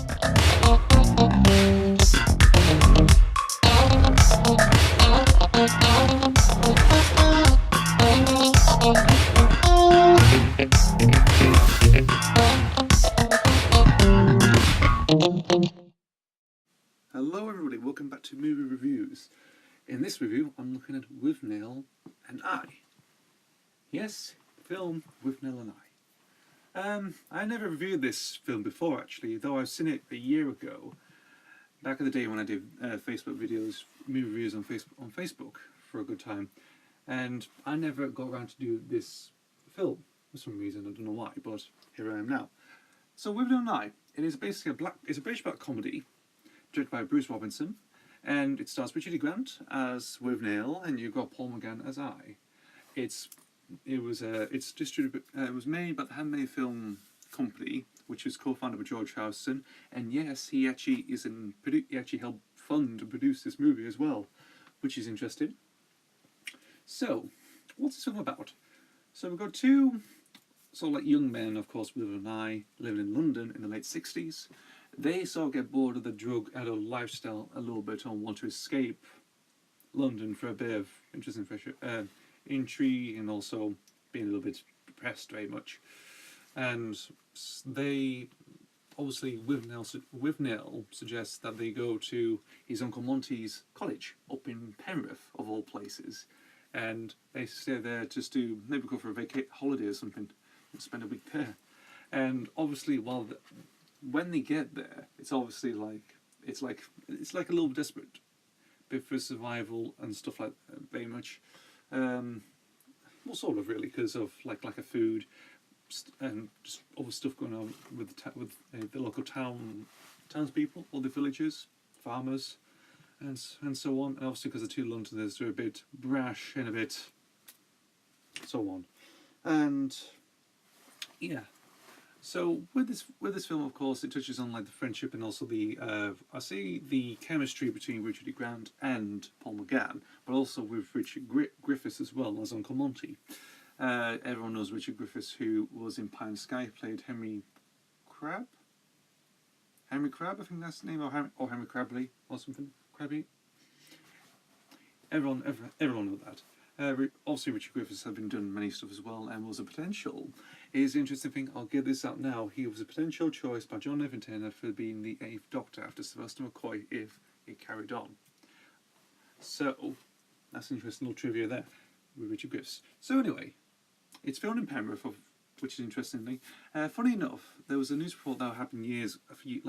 Hello everybody, welcome back to Movie Reviews. In this review, I'm looking at Withnail and I. Yes, film Withnail and I. I never reviewed this film before actually, though I've seen it a year ago. Back in the day when I did Facebook videos, movie reviews on Facebook for a good time. And I never got around to do this film for some reason, I don't know why, but here I am now. So Withnail and I, it is basically it's a British black comedy directed by Bruce Robinson, and it stars Richard E. Grant as Withnail, and you've got Paul McGann as I. It was made by the Handmade Film Company, which was co-founded by George Howson, and yes, he actually helped fund and produce this movie as well, which is interesting. So, what's this film about? So we've got two sort of like young men, of course, Withnail and I, living in London in the late 60s. They sort of get bored of the drug-addled lifestyle a little bit and want to escape London for a bit of interesting intrigue and also being a little bit depressed very much. And they, obviously, Withnail suggests that they go to his Uncle Monty's college up in Penrith, of all places. And they stay there just to maybe go for a holiday or something and spend a week there. And obviously, when they get there, it's obviously it's like a little desperate bit for survival and stuff like that, very much. Well, sort of really, because of like lack of food and just other stuff going on with the local townspeople, all the villagers, farmers, and so on. And obviously, because the two Londoners are a bit brash and a bit so on, and yeah. So with this film, of course, it touches on like the friendship and also the the chemistry between Richard E. Grant and Paul McGann, but also with Richard Griffiths as well as Uncle Monty. Everyone knows Richard Griffiths, who was in Pie in the Sky, played Henry Crabbe. Henry Crabbe, I think that's the name, or Henry Crabley or something. Crabby. Everyone knows that. Obviously, Richard Griffiths had been done many stuff as well, and was a potential. Is the interesting thing. I'll get this out now. He was a potential choice by John Evans for being the 8th Doctor after Sylvester McCoy if it carried on. So that's an interesting little trivia there with Richard Griffiths. So anyway, it's filmed in Penrith, which is interestingly. Funny enough, there was a news report that happened a few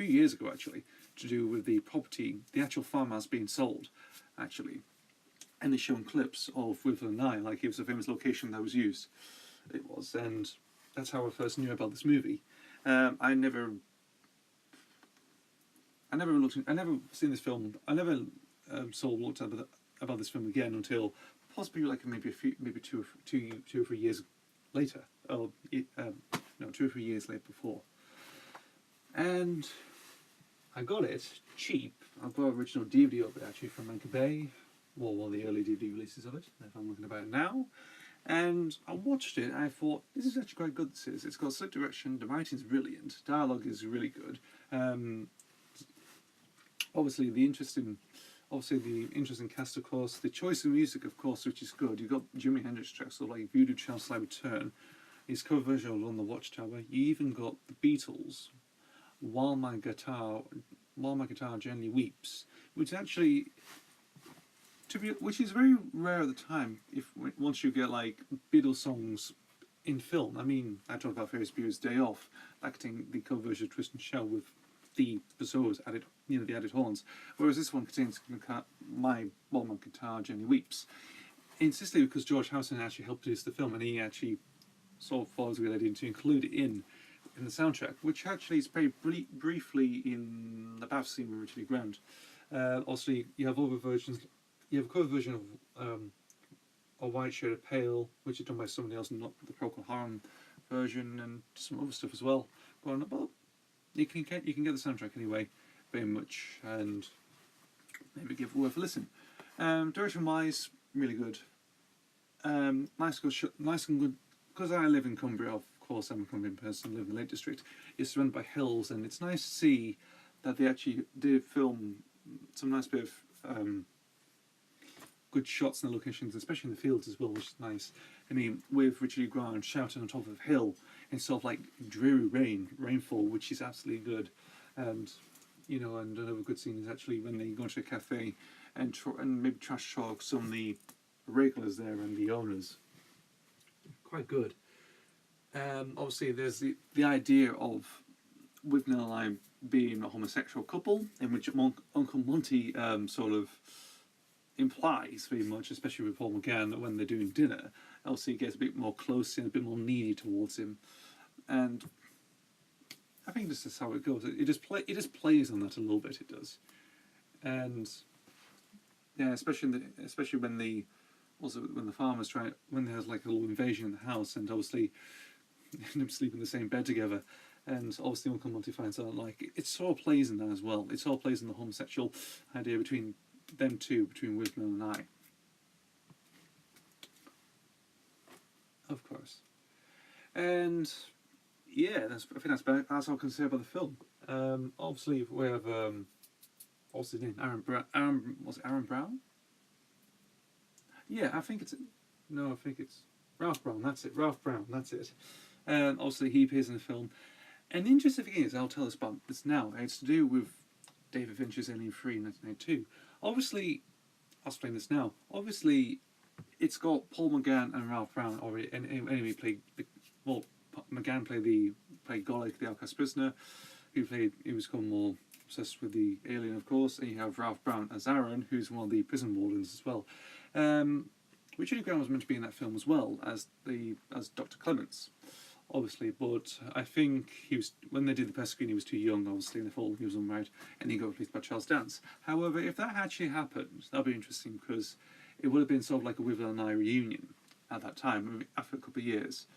years ago actually, to do with the property, the actual farmhouse being sold, actually. And they're showing clips of Withnail and I, like it was a famous location that was used. It was, and that's how I first knew about this movie. I never seen this film. I never looked about this film again until possibly like maybe two or 3 years later. 2 or 3 years later before. And I got it cheap. I've got original DVD of it actually from Anchor Bay. Well, one of the early DVD releases of it, if I'm looking about it now. And I watched it and I thought, this is actually quite good, this is. It's got slick direction, the writing's brilliant, dialogue is really good. Obviously the interesting cast, of course, the choice of music, of course, which is good. You've got Jimi Hendrix tracks, so like Voodoo Child's Slight Return, his cover version of On the Watchtower. You even got the Beatles, While My Guitar Gently Weeps, which actually... which is very rare at the time. Once you get like Beatles songs in film, I mean, I talk about Ferris Bueller's Day Off, acting the cover version of Twist and Shout with the bassoons added, the added horns, whereas this one contains While My Guitar Gently Weeps. Insistently, because George Howson actually helped produce the film, and he actually sort of follows the idea to include it in the soundtrack, which actually is played briefly in the bath scene with Richard E. Grant. Obviously, you have other versions. You have a cover version of A White Shade of Pale, which is done by somebody else, not the Procol Harum version, and some other stuff as well going on. But you can get the soundtrack anyway, very much, and maybe give it worth a listen. Direction-wise, really good. Nice and good. Because I live in Cumbria, of course, I'm a Colombian person, live in the Lake District. It's surrounded by hills, and it's nice to see that they actually did film some nice bit of good shots in the locations, especially in the fields as well, which is nice. I mean, with Richard E. Grant shouting on top of a hill in sort of like dreary rainfall, which is absolutely good. And and another good scene is actually when they go into a cafe and maybe trash talk some of the regulars there and the owners. Quite good. Obviously, there's the idea of Withnail and I being a homosexual couple, in which Uncle Monty sort of implies very much, especially with Paul McGann, that when they're doing dinner, Elsie gets a bit more close and a bit more needy towards him, and I think this is how it goes. It just plays on that a little bit. It does, and yeah, especially when the farmers when there's like a little invasion in the house, and obviously they end up sleeping in the same bed together. And obviously Uncle Monty finds out, like, it sort of plays in that as well. It sort of plays in the homosexual idea between them two, between Withnail and I. Of course. And yeah, I think that's all I can say about the film. Obviously we have what's his name? Was it Aaron Brown? Yeah, I think it's Ralph Brown. That's it. Ralph Brown. That's it. Obviously he appears in the film. And the interesting thing is, I'll tell us about this now. It's to do with David Fincher's Alien 3 in 1992. Obviously, I'll explain this now. Obviously, it's got Paul McGann and Ralph Brown already. And anyway, McGann played Golik, the outcast prisoner. He was become more obsessed with the alien, of course. And you have Ralph Brown as Aaron, who's one of the prison wardens as well. Richard E. Grant was meant to be in that film as well as Dr. Clements, obviously, but I think when they did the press screen, he was too young, obviously, in the fall, he was unmarried, and he got replaced by Charles Dance. However, if that actually happened, that'd be interesting, because it would have been sort of like a Withnail and I reunion at that time, I mean, after a couple of years.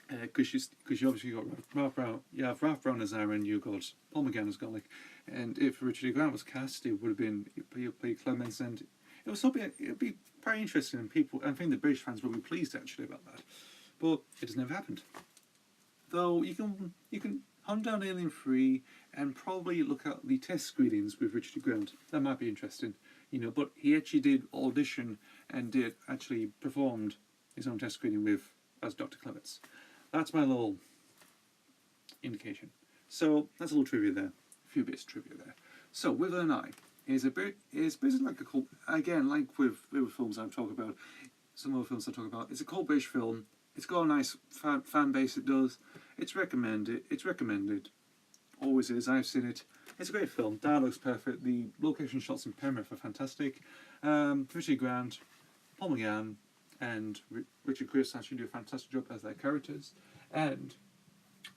Because you obviously got Ralph Brown, you have Ralph Brown as Aaron, you got Paul McGann as Golik, and if Richard E. Grant was cast, it would have been, he'd play Clements, and it'd be very interesting, and I think the British fans will be pleased actually about that. But it has never happened. Though you can hunt down Alien 3 and probably look at the test screenings with Richard E. Grant. That might be interesting, But he actually did audition and did actually performed his own test screening as Dr. Clements. That's my little indication. So that's a little trivia there. A few bits of trivia there. So Withnail and I is basically like a cult, again, like with films I'm talking about. Some other films I talk about. It's a cult British film. It's got a nice fan base, it does. It's recommended. Always is. I've seen it. It's a great film. Dialogue's perfect. The location shots in Penrith are fantastic. Richard Grant, Paul McGann, and Richard Chris actually do a fantastic job as their characters. And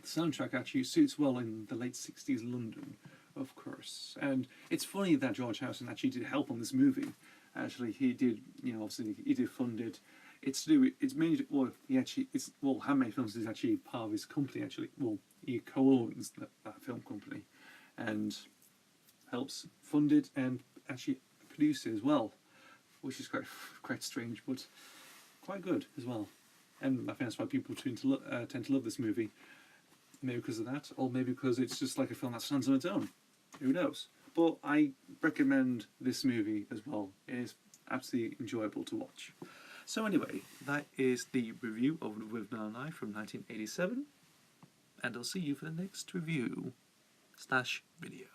the soundtrack actually suits well in the late 60s London, of course. And it's funny that George Harrison actually did help on this movie. Actually, he did, obviously he did fund it. It's to do. It's mainly. Handmade Films is actually part of his company. Actually, he co-owns that film company, and helps fund it and actually produce it as well, which is quite strange, but quite good as well. And I think that's why people tend to love this movie. Maybe because of that, or maybe because it's just like a film that stands on its own. Who knows? But I recommend this movie as well. It is absolutely enjoyable to watch. So anyway, that is the review of Withnail and I from 1987, and I'll see you for the next review / video.